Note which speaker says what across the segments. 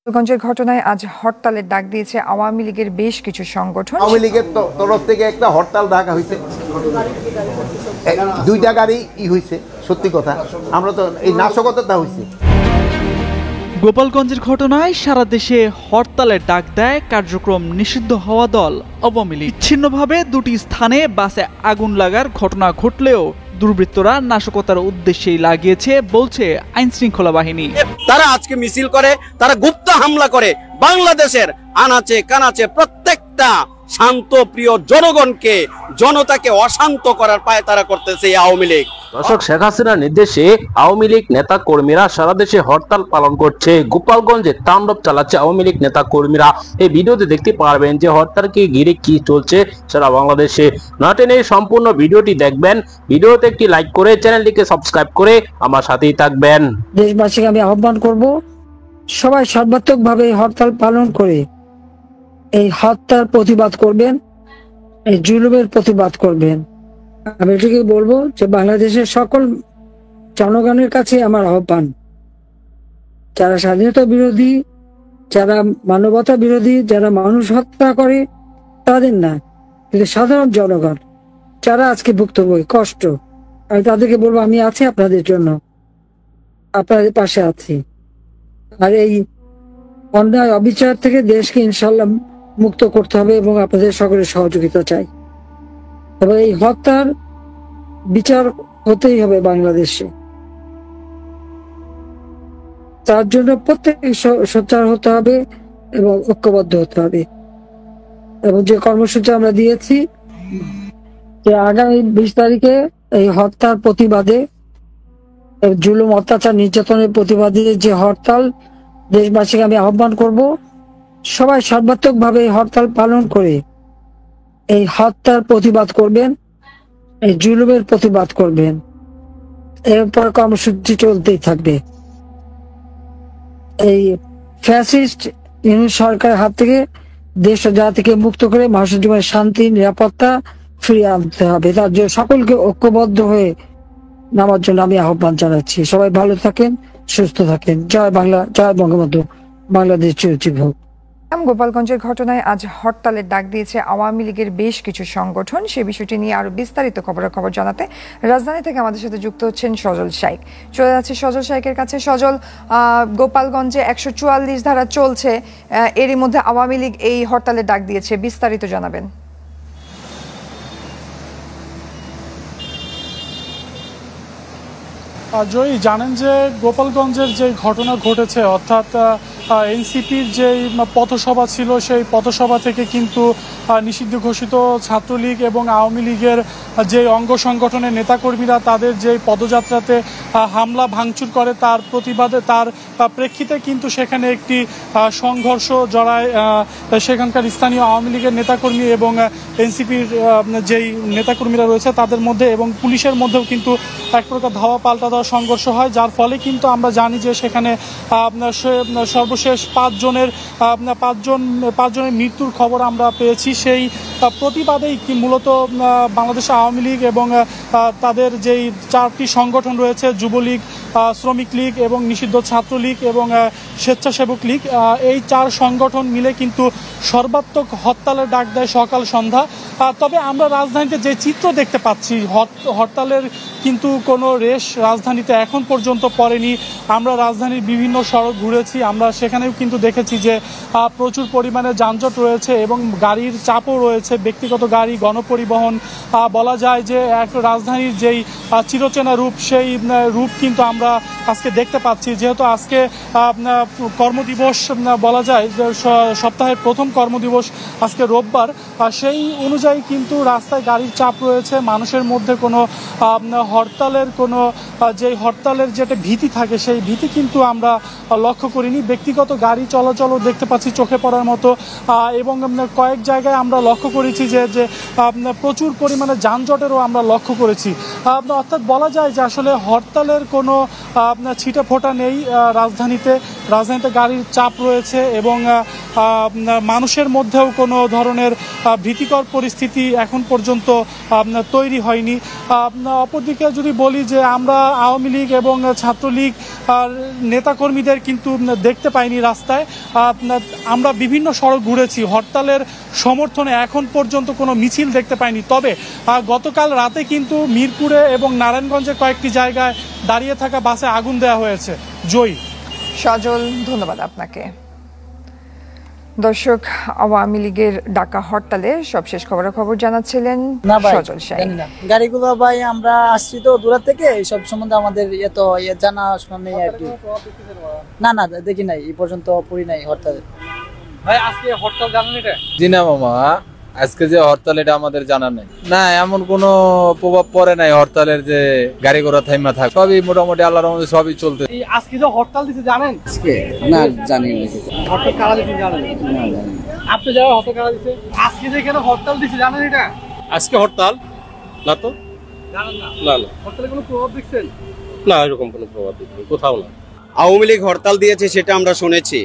Speaker 1: গোপালগঞ্জের ঘটনায় আজ হরতালের ডাক দিয়েছে আওয়ামী লীগের বেশ কিছু সংগঠন।
Speaker 2: আওয়ামী লীগের তরফ থেকে একটা হরতাল ডাকা হয়েছে, দুই জায়গারই হয়েছে। সত্যি কথা, আমরা তো এই নাশকতা হয়েছে।
Speaker 3: গোপালগঞ্জের ঘটনায় সারা দেশে হরতালের ডাক দেয় কার্যক্রম নিষিদ্ধ হওয়া দল আওয়ামী লীগ। বিচ্ছিন্নভাবে দুটি স্থানে বাসে আগুন লাগার ঘটনা ঘটলেও দুর্বৃত্তরা নাশকতার উদ্দেশ্যেই লাগিয়েছে বলছে আইন শৃঙ্খলা বাহিনী।
Speaker 4: তারা আজকে মিছিল করে, তারা গুপ্ত হামলা করে বাংলাদেশের আনাচে কানাচে প্রত্যেকটা শান্ত প্রিয় জনগণকে, জনতাকে অশান্ত করার পায়তারা করতেছে আওয়ামী লীগ।
Speaker 5: দর্শক, শেখ হাসিনার নির্দেশে আওয়ামী লীগ নেতা কর্মীরা সারা দেশে হরতাল পালন করছে। গোপালগঞ্জে তাণ্ডব চালাচ্ছে আওয়ামী লীগ নেতা কর্মীরা। এই ভিডিওতে দেখতে পারবেন যে হরতালকে ঘিরে কি চলছে সারা বাংলাদেশে। না টেনে সম্পূর্ণ ভিডিওটি দেখবেন। ভিডিওতে একটি লাইক করে চ্যানেলটিকে সাবস্ক্রাইব করে আমার সাথেই থাকবেন।
Speaker 6: দেশবাসীকে আমি আহ্বান করব, সবাই সর্বাত্মকভাবে হরতাল পালন করে এই হত্যার প্রতিবাদ করবেন, এই জুলুমের প্রতিবাদ করবেন। আমি এটুকুই বলবো যে বাংলাদেশের সকল জনগণের কাছে আমার আহ্বান, যারা স্বাধীনতা বিরোধী, যারা মানবতা বিরোধী, যারা মানুষ হত্যা করে তাদের না, কিন্তু সাধারণ জনগণ যারা আজকে ভুক্তভোগী কষ্ট, আমি তাদেরকে বলবো আমি আছি আপনাদের জন্য, আপনাদের পাশে আছি। আর এই অন্যায় অবিচার থেকে দেশকে ইনশাল্লাহ মুক্ত করতে হবে এবং আপনাদের সকলের সহযোগিতা চাই। এবং এই হত্যার বিচার হতেই হবে বাংলাদেশে। তার জন্য প্রত্যেক সোচ্চার হতে হবে এবং ঐক্যবদ্ধ হতে হবে। এবং যে কর্মসূচি আমরা দিয়েছি যে আগামী 20 তারিখে এই হত্যার প্রতিবাদে, জুলুম অত্যাচার নির্যাতনের প্রতিবাদে যে হরতাল, দেশবাসীকে আমি আহ্বান করব, সবাই সর্বাত্মকভাবে হরতাল পালন করে এই হত্যার প্রতিবাদ করবেন, এই জুলুমের প্রতিবাদ করবেন। এরপর কর্মসূচি চলতেই থাকবে। এই ফ্যাসিস্ট ইউনিট সরকারের হাত থেকে দেশ ও জাতিকে মুক্ত করে মানুষের জীবনে শান্তি নিরাপত্তা ফিরিয়ে আনতে হবে। তার জন্য সকলকে ঐক্যবদ্ধ হয়ে নামার জন্য আমি আহ্বান জানাচ্ছি। সবাই ভালো থাকেন, সুস্থ থাকেন। জয় বাংলা, জয় বঙ্গবন্ধু, বাংলাদেশ চিরজীবী হোক।
Speaker 1: গোপালগঞ্জের ঘটনায় আজ হরতালের ডাক দিয়েছে আওয়ামী লীগের বেশ কিছু সংগঠন। সে বিষয়টি নিয়ে আরো বিস্তারিত খবরাখবর জানাতে রাজধানী থেকে আমাদের সাথে যুক্ত হচ্ছেন সজল শাইক। চলে যাচ্ছে সজল শাইকের কাছে। সজল, গোপালগঞ্জে 144 ধারা চলছে, এরই মধ্যে আওয়ামী লীগ এই হরতালের ডাক দিয়েছে, বিস্তারিত জানাবেন।
Speaker 7: জয়ী, জানেন যে গোপালগঞ্জের যে ঘটনা ঘটেছে, অর্থাৎ এনসিপির যে পথসভা ছিল, সেই পথসভা থেকে কিন্তু নিষিদ্ধ ঘোষিত ছাত্রলীগ এবং আওয়ামী লীগের যে অঙ্গ সংগঠনের নেতাকর্মীরা তাদের যে পদযাত্রাতে হামলা ভাঙচুর করে, তার প্রতিবাদে, তার প্রেক্ষিতে কিন্তু সেখানে একটি সংঘর্ষ জড়ায় সেখানকার স্থানীয় আওয়ামী লীগের নেতাকর্মী এবং এনসিপির যেই নেতাকর্মীরা রয়েছে তাদের মধ্যে, এবং পুলিশের মধ্যেও কিন্তু এক প্রকার ধাওয়া পাল্টা দেওয়া সংঘর্ষ হয়, যার ফলে কিন্তু আমরা জানি যে সেখানে সর্বশেষ পাঁচজনের মৃত্যুর খবর আমরা পেয়েছি। সেই প্রতিবাদেই কি মূলত বাংলাদেশ আওয়ামী লীগ এবং তাদের যেই 4টি সংগঠন রয়েছে, যুবলীগ, শ্রমিক লীগ এবং নিষিদ্ধ ছাত্রলীগ এবং স্বেচ্ছাসেবক লীগ, এই 4 সংগঠন মিলে কিন্তু সর্বাত্মক হরতালের ডাক দেয় সকাল সন্ধ্যা। তবে আমরা রাজধানীতে যে চিত্র দেখতে পাচ্ছি, হরতালের কিন্তু কোনো রেশ রাজধানীতে এখন পর্যন্ত পড়েনি। আমরা রাজধানীর বিভিন্ন সড়ক ঘুরেছি, আমরা সেখানেও কিন্তু দেখেছি যে প্রচুর পরিমাণে যানজট রয়েছে এবং গাড়ির চাপও রয়েছে, ব্যক্তিগত গাড়ি, গণপরিবহন। বলা যায় যে এক রাজধানীর যেই চিরচেনা রূপ, সেই রূপ কিন্তু আমরা আজকে দেখতে পাচ্ছি। যেহেতু আজকে কর্মদিবস, বলা যায় সপ্তাহের প্রথম কর্মদিবস আজকে রোববার, সেই অনুযায়ী কিন্তু রাস্তায় গাড়ির চাপ রয়েছে। মানুষের মধ্যে কোনো হরতালের যে একটা ভীতি থাকে, সেই ভীতি কিন্তু আমরা লক্ষ্য করিনি। ব্যক্তিগত গাড়ি চলাচলও দেখতে পাচ্ছি চোখে পড়ার মতো, এবং কয়েক জায়গায় আমরা লক্ষ্য করেছি যে প্রচুর পরিমাণে যানজটেরও আমরা লক্ষ্য করেছি। অর্থাৎ বলা যায় যে আসলে হরতালের কোনো ছিটে ফোটা নেই রাজধানীতে গাড়ির চাপ রয়েছে এবং মানুষের মধ্যেও কোনো ধরনের ভীতিকর পরিস্থিতি এখন পর্যন্ত তৈরি হয়নি। অপরদিকে যদি বলি যে আমরা আওয়ামী লীগ এবং ছাত্রলীগ নেতাকর্মীদের কিন্তু দেখতে পাইনি রাস্তায়। আমরা বিভিন্ন সড়ক ঘুরেছি, হরতালের সমর্থনে এখন পর্যন্ত কোনো মিছিল দেখতে পাইনি। তবে গতকাল রাতে কিন্তু মিরপুরে এবং নারায়ণগঞ্জে কয়েকটি জায়গায় দাঁড়িয়ে থাকা বাসে আগুন দেওয়া হয়েছে। জয়ী।
Speaker 1: সজল, ধন্যবাদ আপনাকে। দর্শক, আওয়ামী লীগের ডাকা হরতালে সবশেষ খবরাখবর জানাচ্ছিলেন সজল শাইক।
Speaker 8: গাড়িগুলো ভাই আমরা আসছি তো দূর থেকে, এইসব সম্বন্ধে আমাদের এত জানা শোনা নেই আর কি। না না দেখি নাই, এই পর্যন্ত পড়ি নাই হরতালে।
Speaker 9: ভাই আজকে হরতাল জানেন এটা? জি না মামা, আজকে যে হরতাল এটা আমাদের জানা নেই। না, এমন কোনো প্রভাব পড়ে নাই হরতালের, যে গাড়ি ঘোড়া থাইমা থাকে, সবই মোটামুটি আল্লাহর রহমতে সবই চলতে।
Speaker 8: আজকে যে হরতাল দিতে জানেন? আজকে না জানি না।
Speaker 9: হরতাল কারা দিতে জানেন? না জানি। আপনি যারা হরতাল কারা দিতে? আজকে যে কেন হরতাল দিতে জানেন এটা?
Speaker 4: আজকে হরতাল না তো
Speaker 9: জানেন না?
Speaker 4: না না,
Speaker 9: হরতালে কোনো প্রভাব দেখছেন?
Speaker 4: না এরকম কোনো প্রভাব দেখিনি কোথাও না। আওয়ামী লীগ হরতাল দিয়েছে সেটা আমরা শুনেছি,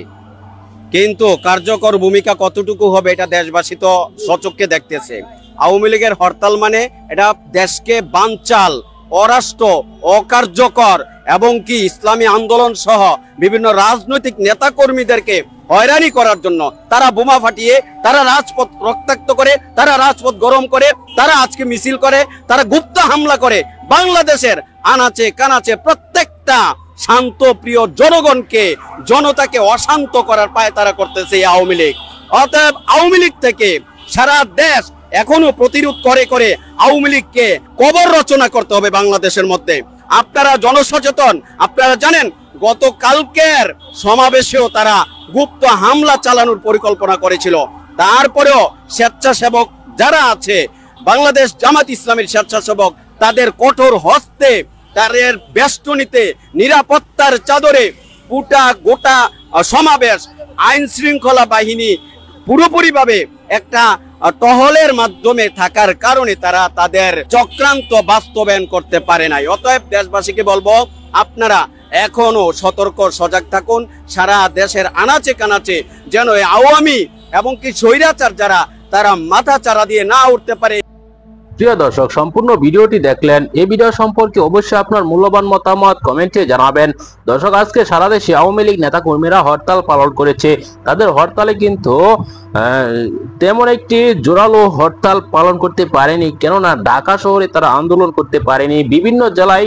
Speaker 4: কিন্তু কার্যকর ভূমিকা কতটুকু হবে এটা দেশবাসী তো সচক্ষে দেখতেছে। আওয়ামী লীগের হরতাল মানে এটা দেশকে বানচাল, অরাষ্ট্র, অকার্যকর এবং কি ইসলামী আন্দোলন সহ বিভিন্ন রাজনৈতিক নেতা কর্মীদেরকে হয়রানি করার জন্য তারা বোমা ফাটিয়ে, তারা রাজপথ রক্তাক্ত করে, তারা রাজপথ গরম করে, তারা আজকে মিছিল করে, তারা গুপ্ত হামলা করে বাংলাদেশের আনাচে কানাচে প্রত্যেকটা শান্ত প্রিয় জনগণকে, জনতাকে অশান্ত করার পায় তারা করতেছে এই আওয়ামী লীগ। অতএব আওয়ামী লীগ থেকে সারা দেশ এখনো প্রতিরোধ করে করে আওয়ামী লীগকে কবর রচনা করতে হবে বাংলাদেশের মধ্যে। আপনারা জনসচেতন, আপনারা জানেন গতকালকের সমাবেশেও তারা গুপ্ত হামলা চালানোর পরিকল্পনা করেছিল। তারপরেও স্বেচ্ছাসেবক যারা আছে, বাংলাদেশ জামাত ইসলামের স্বেচ্ছাসেবক, তাদের কঠোর হস্তে, তাদের বেষ্টনীতে, নিরাপত্তার চাদরে গোটা সমাবেশ আইন শৃঙ্খলা বাহিনী পুরোপুরিভাবে একটা টহলের মাধ্যমে থাকার কারণে তারা তাদের চক্রান্ত বাস্তবায়ন করতে পারে নাই। অতএব দেশবাসীকে বলবো, আপনারা এখনো সতর্ক সজাগ থাকুন। সারা দেশের আনাচে কানাচে যেন আওয়ামী এবং কি স্বৈরাচার যারা, তারা মাথা চারা দিয়ে না উঠতে পারে।
Speaker 5: প্রিয় দর্শক, সম্পূর্ণ ভিডিওটি দেখলেন। এই ভিডিও সম্পর্কে অবশ্যই আপনার মূল্যবান মতামত কমেন্টে জানাবেন। দর্শক, আজকে সারা দেশে আওয়ামী লীগ নেতা কর্মীরা হরতাল পালন করেছে। তাদের হরতালে কিন্তু তেমন একটি জোরালো হরতাল পালন করতে পারেনি, কেননা ঢাকা শহরে তারা আন্দোলন করতে পারেনি। বিভিন্ন জেলায়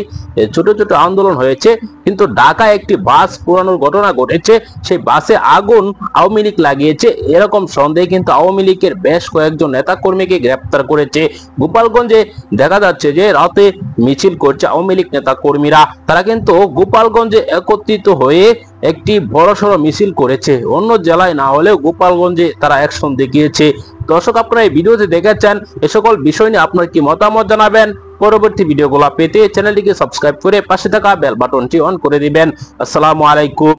Speaker 5: ছোট ছোট আন্দোলন হয়েছে, কিন্তু ঢাকায় একটি বাস পোড়ানোর ঘটনা ঘটেছে। সেই বাসে আগুন আওয়ামী লীগ লাগিয়েছে, এরকম সন্দেহে কিন্তু আওয়ামী লীগের বেশ কয়েকজন নেতা কর্মীকে গ্রেপ্তার করেছে। গোপালগঞ্জে দেখা যাচ্ছে যে রাতে মিছিল করছে আওয়ামী লীগ নেতা কর্মীরা। তারা কিন্তু গোপালগঞ্জে একত্রিত হয়ে একটি বড়সড় মিছিল করেছে। অন্য জেলায় না হলেও গোপালগঞ্জে তারা অ্যাকশন দেখিয়েছে। দর্শক, আপনারা এই ভিডিওতে দেখেছেন, এ সকল বিষয় নিয়ে আপনার কি মতামত জানাবেন। পরবর্তী ভিডিওগুলো পেতে চ্যানেলটিকে সাবস্ক্রাইব করে পাশে থাকা বেল বাটনটি অন করে দিবেন। আসসালামু আলাইকুম।